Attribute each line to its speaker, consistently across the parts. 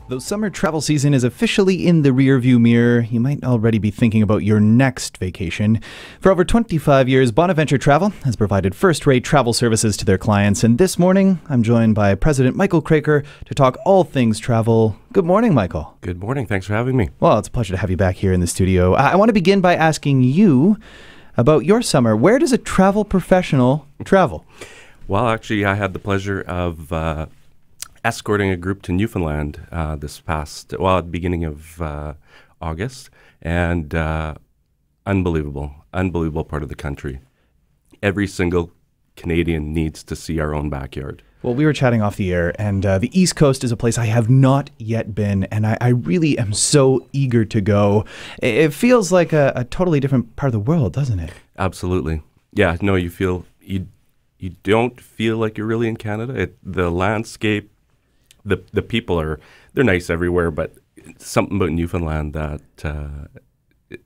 Speaker 1: Though summer travel season is officially in the rearview mirror, you might already be thinking about your next vacation. For over 25 years, Bonaventure Travel has provided first-rate travel services to their clients, and this morning I'm joined by President Michael Kroeker to talk all things travel. Good morning, Michael.
Speaker 2: Good morning. Thanks for having me.
Speaker 1: Well, it's a pleasure to have you back here in the studio. I want to begin by asking you about your summer. Where does a travel professional travel?
Speaker 2: Well, actually, I had the pleasure of escorting a group to Newfoundland at the beginning of August, and unbelievable part of the country. Every single Canadian needs to see our own backyard.
Speaker 1: Well, we were chatting off the air, and the East Coast is a place I have not yet been, and I really am so eager to go. It feels like a totally different part of the world, doesn't it?
Speaker 2: Absolutely. Yeah, no, you don't feel like you're really in Canada. The landscape, the people they're nice everywhere, but something about Newfoundland that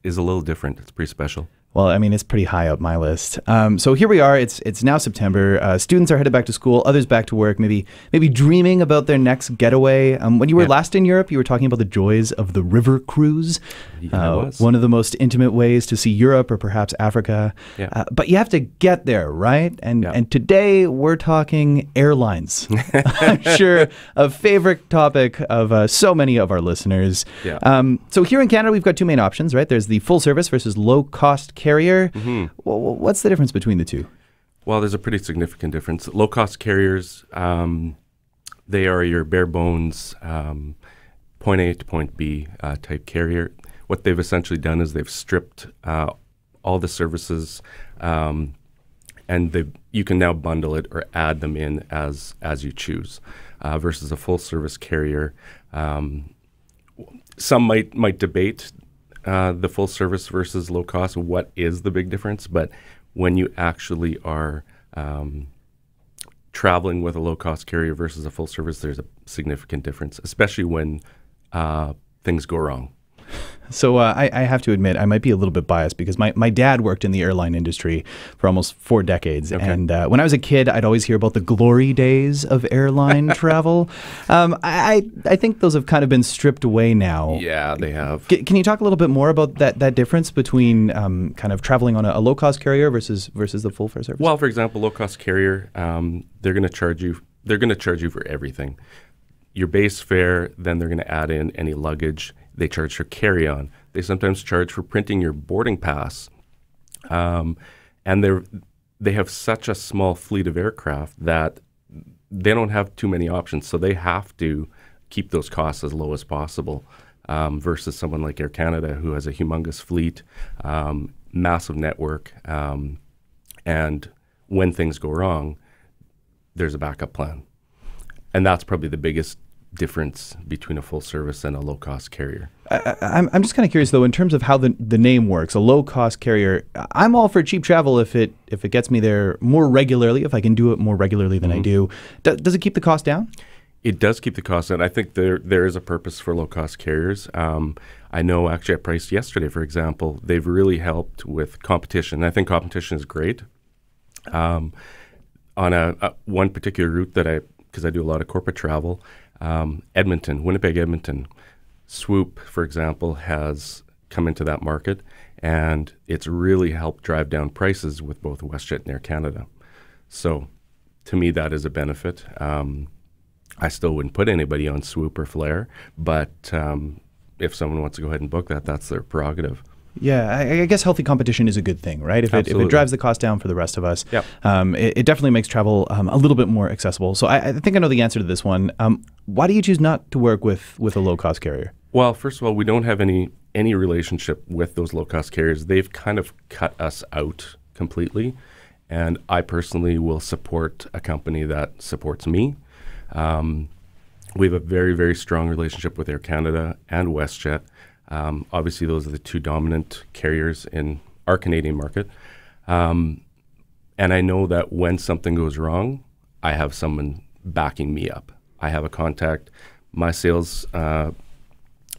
Speaker 2: is a little different. It's pretty special.
Speaker 1: Well, I mean, it's pretty high up my list. So here we are. It's now September. Students are headed back to school. Others back to work. Maybe dreaming about their next getaway. When you were last in Europe, you were talking about the joys of the river cruise. One of the most intimate ways to see Europe or perhaps Africa.
Speaker 2: Yeah.
Speaker 1: But you have to get there, right? And today we're talking airlines. I'm sure a favorite topic of so many of our listeners.
Speaker 2: Yeah.
Speaker 1: So here in Canada, we've got two main options, right? There's the full service versus low cost carrier.
Speaker 2: Mm-hmm.
Speaker 1: What's the difference between the two?
Speaker 2: Well, there's a pretty significant difference. Low-cost carriers, they are your bare bones point A to point B type carrier. What they've essentially done is they've stripped all the services, and you can now bundle it or add them in as you choose, versus a full-service carrier. Some might debate the full service versus low cost. What is the big difference? But when you actually are traveling with a low cost carrier versus a full service, there's a significant difference, especially when things go wrong.
Speaker 1: So I have to admit, I might be a little bit biased because my dad worked in the airline industry for almost 4 decades. Okay. And when I was a kid, I'd always hear about the glory days of airline travel. I think those have kind of been stripped away now.
Speaker 2: Yeah, they have.
Speaker 1: Can you talk a little bit more about that difference between kind of traveling on a low-cost carrier versus the full fare service?
Speaker 2: Well, for example, low-cost carrier, they're going to charge you. They're going to charge you for everything. Your base fare, then they're going to add in any luggage. They charge for carry-on. They sometimes charge for printing your boarding pass. And they have such a small fleet of aircraft that they don't have too many options. So they have to keep those costs as low as possible, versus someone like Air Canada, who has a humongous fleet, massive network. And when things go wrong, there's a backup plan. And that's probably the biggest difference between a full service and a low cost carrier.
Speaker 1: I'm just kind of curious though, in terms of how the name works. A low cost carrier, I'm all for cheap travel if it gets me there more regularly, if I can do it more regularly than I do. Does it keep the cost down?
Speaker 2: It does keep the cost down. I think there is a purpose for low cost carriers. I know actually at Price yesterday, for example, they've really helped with competition. I think competition is great. On one particular route because I do a lot of corporate travel, Winnipeg, Edmonton, Swoop, for example, has come into that market, and it's really helped drive down prices with both WestJet and Air Canada. So to me, that is a benefit. I still wouldn't put anybody on Swoop or Flair, but if someone wants to go ahead and book that, that's their prerogative.
Speaker 1: Yeah, I guess healthy competition is a good thing, right? If it drives the cost down for the rest of us, it definitely makes travel a little bit more accessible. So I think I know the answer to this one. Why do you choose not to work with a low-cost carrier?
Speaker 2: Well, first of all, we don't have any relationship with those low-cost carriers. They've kind of cut us out completely, and I personally will support a company that supports me. We have a very, very strong relationship with Air Canada and WestJet. Obviously, those are the two dominant carriers in our Canadian market. And I know that when something goes wrong, I have someone backing me up. I have a contact. My sales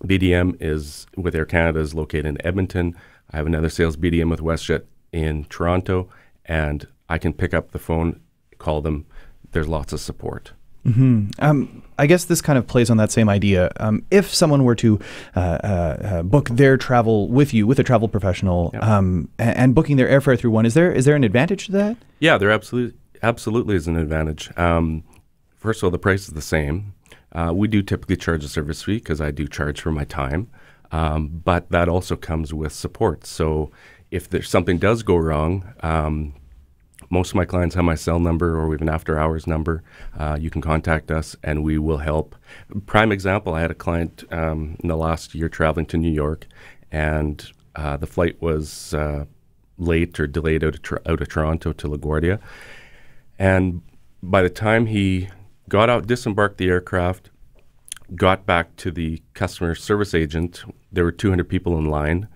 Speaker 2: BDM is with Air Canada is located in Edmonton. I have another sales BDM with WestJet in Toronto, and I can pick up the phone, call them. There's lots of support.
Speaker 1: I guess this kind of plays on that same idea. If someone were to book their travel with you, with a travel professional, and booking their airfare through one, is there an advantage to that?
Speaker 2: Yeah, there absolutely is an advantage. First of all, the price is the same. We do typically charge a service fee because I do charge for my time, but that also comes with support. So if there's something does go wrong, most of my clients have my cell number, or we have an after-hours number. You can contact us, and we will help. Prime example, I had a client in the last year traveling to New York, and the flight was late or delayed out of Toronto to LaGuardia. And by the time he got out, disembarked the aircraft, got back to the customer service agent, there were 200 people in line.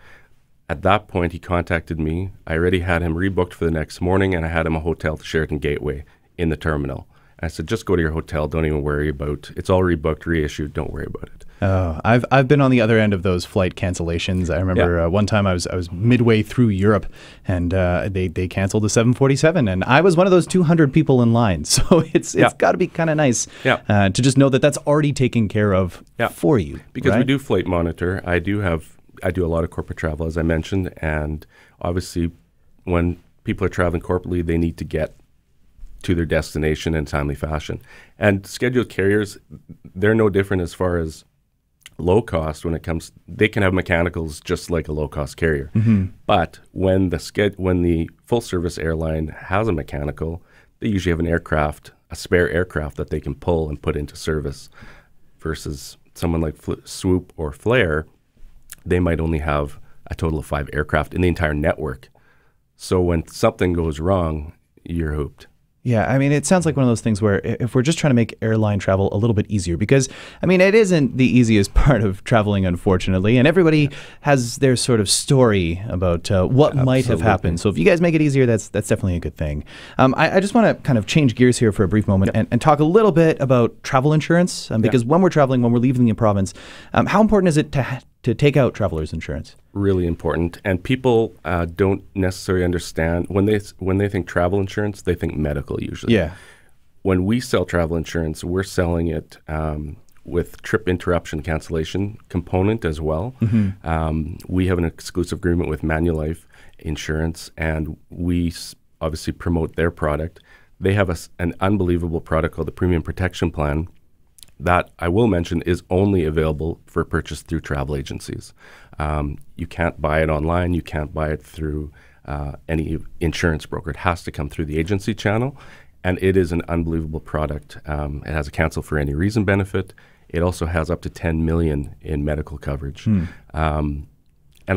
Speaker 2: At that point, he contacted me. I already had him rebooked for the next morning, and I had him a hotel at the Sheraton Gateway in the terminal. I said, just go to your hotel. Don't even worry about it. It's all rebooked, reissued. Don't worry about it.
Speaker 1: Oh, I've been on the other end of those flight cancellations. I remember one time I was midway through Europe, and they canceled the 747, and I was one of those 200 people in line. So it's got to be kind of nice to just know that that's already taken care of for you.
Speaker 2: Because
Speaker 1: right?
Speaker 2: we do flight monitor. I do a lot of corporate travel, as I mentioned, and obviously when people are traveling corporately, they need to get to their destination in timely fashion. And scheduled carriers, they're no different as far as low cost when it comes. They can have mechanicals just like a low cost carrier. But when the full service airline has a mechanical, they usually have an aircraft, a spare aircraft that they can pull and put into service, versus someone like Swoop or Flair. They might only have a total of 5 aircraft in the entire network. So when something goes wrong, you're hooped.
Speaker 1: Yeah, I mean, it sounds like one of those things where if we're just trying to make airline travel a little bit easier, because, I mean, it isn't the easiest part of traveling, unfortunately, and everybody has their sort of story about what might have happened. So if you guys make it easier, that's definitely a good thing. I just want to kind of change gears here for a brief moment and talk a little bit about travel insurance, because when we're traveling, when we're leaving the province, how important is it to take out traveler's insurance?
Speaker 2: Really important, and people don't necessarily understand when they think travel insurance, they think medical usually. Yeah. When we sell travel insurance, we're selling it with trip interruption cancellation component as well. We have an exclusive agreement with Manulife Insurance, and we obviously promote their product. They have an unbelievable product called the Premium Protection Plan that I will mention is only available for purchase through travel agencies. You can't buy it online. You can't buy it through any insurance broker. It has to come through the agency channel, and it is an unbelievable product. It has a cancel for any reason benefit. It also has up to $10 million in medical coverage. And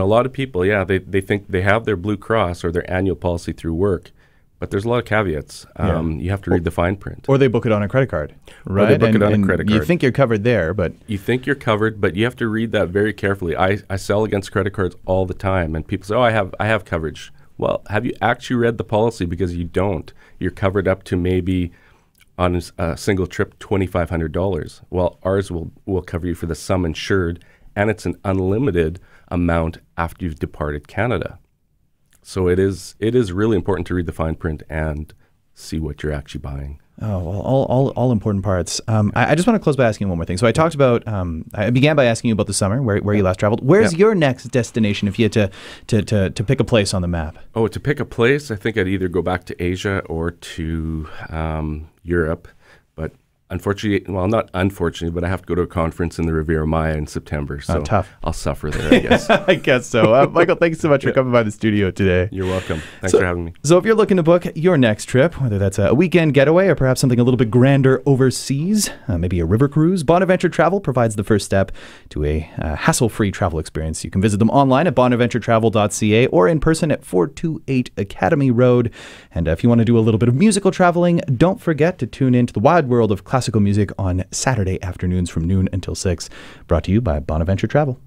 Speaker 2: a lot of people, they think they have their Blue Cross or their annual policy through work, but there's a lot of caveats. You have to read the fine print.
Speaker 1: Or they book it on a credit card, right?
Speaker 2: Or they book it on a credit card.
Speaker 1: You think you're covered there, but...
Speaker 2: You think you're covered, but you have to read that very carefully. I sell against credit cards all the time, and people say, oh, I have coverage. Well, have you actually read the policy? Because you don't. You're covered up to maybe on a single trip $2,500. Well, ours will cover you for the sum insured, and it's an unlimited amount after you've departed Canada. So it is really important to read the fine print and see what you're actually buying.
Speaker 1: Oh, well, all important parts. I just want to close by asking one more thing. So I talked about, I began by asking you about the summer, where you last traveled. Where's your next destination if you had to pick a place on the map?
Speaker 2: Oh, to pick a place, I think I'd either go back to Asia or to Europe. But unfortunately, well, not unfortunately, but I have to go to a conference in the Riviera Maya in September. So
Speaker 1: tough.
Speaker 2: I'll suffer there, I guess.
Speaker 1: I guess so. Michael, thanks so much for coming by the studio today.
Speaker 2: You're welcome. Thanks for having me.
Speaker 1: So if you're looking to book your next trip, whether that's a weekend getaway or perhaps something a little bit grander overseas, maybe a river cruise, Bonaventure Travel provides the first step to a hassle-free travel experience. You can visit them online at bonaventuretravel.ca or in person at 428 Academy Road. And if you want to do a little bit of musical traveling, don't forget to tune in to the wide world of classical music on Saturday afternoons from noon until 6, brought to you by Bonaventure Travel.